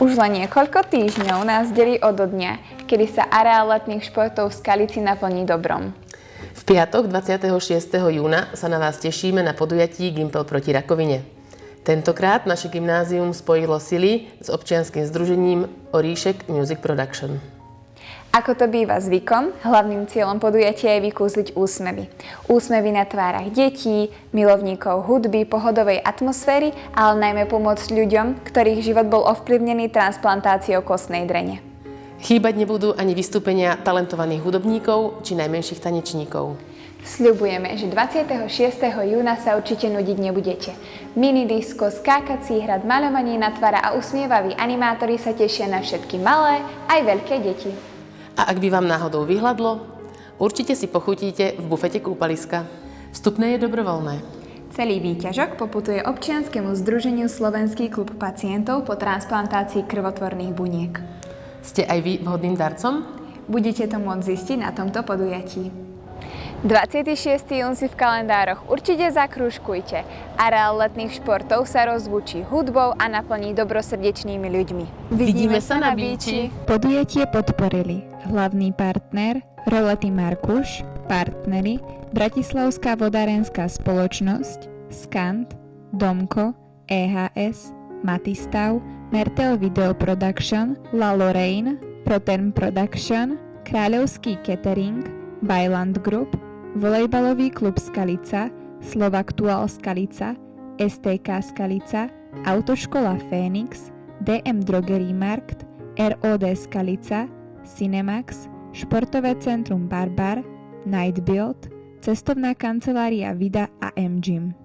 Už len niekoľko týždňov nás delí od dňa, kedy sa areál letných športov v Skalici naplní dobrom. V piatok 26. júna sa na vás tešíme na podujatí Gimpel proti rakovine. Tentokrát naše gymnázium spojilo sily s občianskym združením Oríšek Music Production. Ako to býva zvykom, hlavným cieľom podujatia je vykúzliť úsmevy. Úsmevy na tvárach detí, milovníkov hudby, pohodovej atmosféry, ale najmä pomôcť ľuďom, ktorých život bol ovplyvnený transplantáciou kostnej drene. Chýbať nebudú ani vystúpenia talentovaných hudobníkov či najmenších tanečníkov. Sľubujeme, že 26. júna sa určite nudiť nebudete. Minidisko, skákací hrad, maľovanie na tvara a usmievaví animátori sa tešia na všetky malé aj veľké deti. A ak by vám náhodou vyhladlo, určite si pochutíte v bufete kúpaliska. Vstupné je dobrovoľné. Celý výťažok poputuje občianskemu združeniu Slovenský klub pacientov po transplantácii krvotvorných buniek. Ste aj vy vhodným darcom? Budete to môcť zistiť na tomto podujatí. 26. jún si v kalendároch určite zakrúžkujte. Areál letných športov sa rozvučí hudbou a naplní dobrosrdečnými ľuďmi. Vidíme sa na bíči. Podujatie podporili hlavný partner Rolety Markuš, partneri Bratislavská vodárenská spoločnosť, Skant, Domko, EHS, Matistav, Mertel Video Production, La Lorraine, Proterm Production, Kráľovský catering, Byland Group, Volejbalový klub Skalica, Slovaktuál Skalica, STK Skalica, Autoškola Fénix, DM Drogery Markt, ROD Skalica, Cinemax, Športové centrum Barbar, Nightbuild, Cestovná kancelária Vida a M-Gym.